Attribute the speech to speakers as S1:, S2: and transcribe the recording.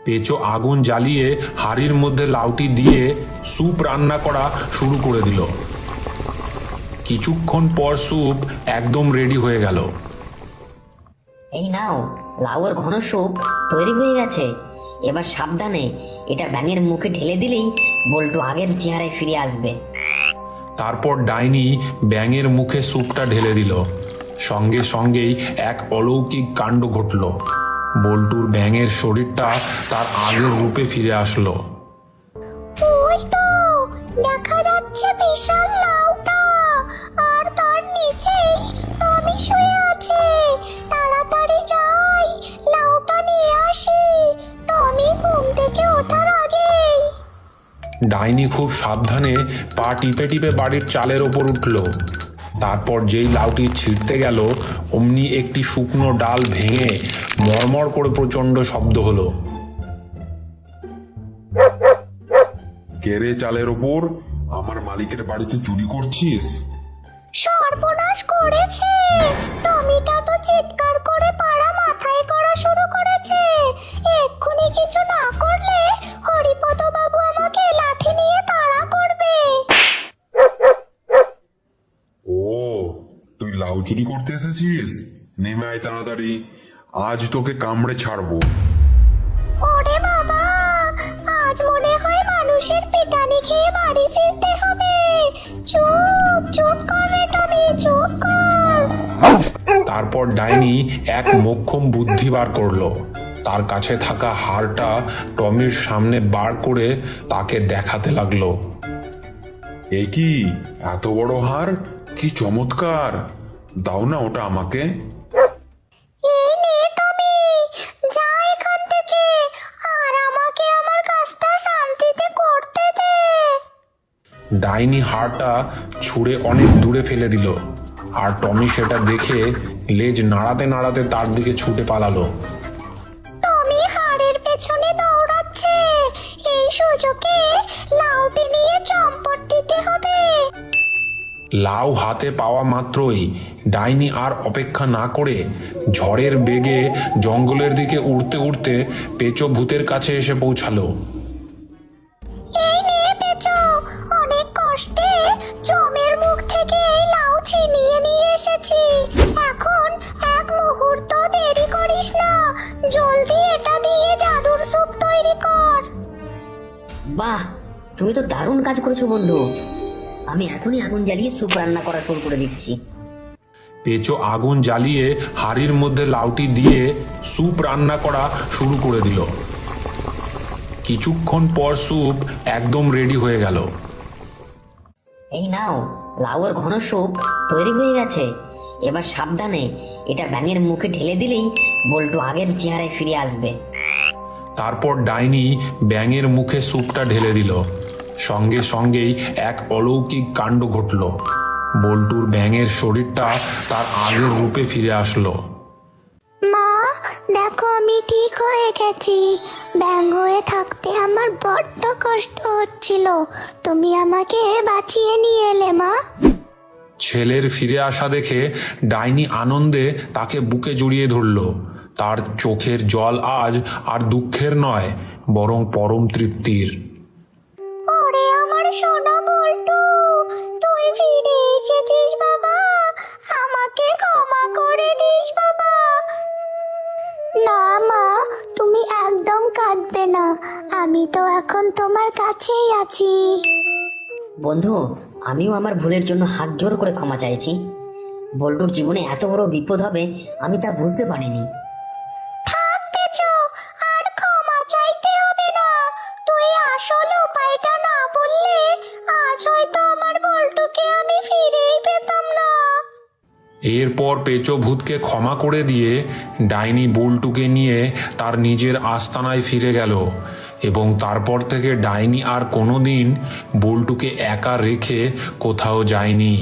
S1: পেঁচো আগুন জ্বালিয়ে হাঁড়ির মধ্যে লাউটি দিয়ে স্যুপ রান্না করা শুরু করে দিল। কিছুক্ষণ পর স্যুপ একদম রেডি হয়ে গেল।
S2: এই নাও, লাউয়ের ঘন স্যুপ তৈরি হয়ে গেছে। এবার সাবধানে এটা ব্যাঙের মুখে ঢেলে দিলেই বল্টু আগের চেহারায় ফিরে আসবে।
S1: তারপর ডাইনি ব্যাঙের মুখে স্যুপটা ঢেলে দিল। সঙ্গে সঙ্গেই এক অলৌকিক কাণ্ড ঘটল। বল্টুর ব্যাঙের শরীরটা তার আগের রূপে ফিরে আসলো।
S3: ওই তো দেখা যাচ্ছে বিশাল লাউটা, আর তার নিচেই টমি শুয়ে আছে। তাড়াতাড়ি যাই, লাউটা নিয়ে আসি, টমি ঘুম থেকে ওঠার আগেই।
S1: ডাইনি খুব সাবধানে পা টিপে টিপে বাড়ির চালের ওপর উঠল। তারপর যেই লাউটি ছিঁড়তে গেল অমনি একটি শুকনো ডাল ভেঙে মড়মড় করে প্রচণ্ড শব্দ হলো।
S4: কেরে চালের ওপর আমার মালিকের বাড়িতে চুরি করছিস?
S3: সর্বনাশ করেছে, টমিটা তো চিৎকার করে পাড়া মাথায় করা শুরু করেছে। এক্ষুনি কিছু না করলে হরিপদ বাবু আমাকে লাঠি নিয়ে তাড়া করবে।
S4: ও, তুই লাউ চুরি করতে এসেছিস? নেমে আয় তাড়াতাড়ি, আজ তোকে কামড়ে ছাড়বো।
S3: ওরে বাবা, আজ মনে হয় মানুষের পিটানি খেয়ে বাড়ি ফিরতে হবে। চুপ চুপ কর রে টমি, চুপ কর।
S1: তারপর ডাইনি এক মোক্ষম বুদ্ধি বার করলো। তার কাছে থাকা হাড়টা টমির সামনে বার করে তাকে দেখাতে লাগলো।
S4: এ কি এত বড় হার, কি চমৎকার! দাও না ওটা আমাকে।
S3: এই নে টমি, যা এখান থেকে, আর আমাকে আমার কাজটা শান্তিতে করতে দে।
S1: ডাইনি হাড়টা ছুঁড়ে অনেক দূরে ফেলে দিল, আর টমি সেটা দেখে লেজ নাড়াতে নাড়াতে তার দিকে ছুটে পালালো।
S3: টমি হাড়ের পেছনে দৌড়াচ্ছে, এই সুযোগে লাউটি নিয়ে চম্পট দিতে হবে।
S1: লাউ হাতে পাওয়া মাত্রই ডাইনি আর অপেক্ষা না করে ঝড়ের বেগে জঙ্গলের দিকে উড়তে উড়তে পেঁচো ভূতের কাছে এসে পৌঁছালো।
S3: এই নে পেঁচো, অনেক কষ্টে জমের মুখ থেকে এই লাউ ছিনিয়ে নিয়ে এসেছি। এখন এক মুহূর্ত দেরি করিস না, জলদি এটা দিয়ে জাদুর স্যুপ তৈরি কর।
S2: বাহ, তুমি তো দারুণ কাজ করেছো বন্ধু। আমি এখনই আগুন জ্বালিয়ে স্যুপ রান্না করা শুরু করে দিচ্ছি।
S1: পেঁচো আগুন জ্বালিয়ে হাঁড়ির মধ্যে লাউটি দিয়ে স্যুপ রান্না করা শুরু করে দিল। কিছুক্ষণ পর স্যুপ একদম রেডি হয়ে গেল।
S2: এই নাও, লাউয়ের ঘন স্যুপ তৈরি হয়ে গেছে। এবার সাবধানে এটা ব্যাঙের মুখে ঢেলে দিলেই বল্টু আগের চেহারায় ফিরে আসবে।
S1: তারপর ডাইনি ব্যাঙের মুখে স্যুপটা ঢেলে দিল। সঙ্গে সঙ্গেই এক অলৌকিক কাণ্ড ঘটল। বল্টুর ব্যাঙের শরীরটা তার আগের রূপে ফিরে আসলো।
S3: মা, দেখো আমি ঠিক হয়ে গেছি। ব্যাঙ হয়ে থাকতে আমার বড্ড কষ্ট হচ্ছিল, তুমি আমাকে বাঁচিয়ে নিয়ে এলে মা।
S1: ছেলের ফিরে আসা দেখে ডাইনি আনন্দে তাকে বুকে জড়িয়ে ধরল। তার চোখের জল আজ আর দুঃখের নয়, বরং পরম তৃপ্তির।
S3: ওরে আমার সোনা বল্টু, তুই ফিরে এসেছিস বাবা, আমাকে ক্ষমা করে দিস বাবা। না মা, তুমি একদম কাঁদবে না, আমি তো এখন তোমার কাছেই আছি।
S2: বন্ধু, আমিও আমার ভুলের জন্য হাত জোর করে ক্ষমা চাইছি। বল্টুর জীবনে এত বড় বিপদ হবে আমি তা বুঝতে পারিনি।
S3: থাক পেঁচো, আর ক্ষমা চাইতে হবে না। তুই আসল উপায়টা না বললে আজ হয়তো আমার বল্টুকে আমি ফিরেই পেতাম না।
S1: এরপর পেঁচো ভূতকে ক্ষমা করে দিয়ে ডাইনি বল্টুকে নিয়ে তার নিজের আস্তানায় ফিরে গেল, এবং তারপর থেকে ডাইনি আর কোনোদিন বল্টুকে একা রেখে কোথাও যায়নি।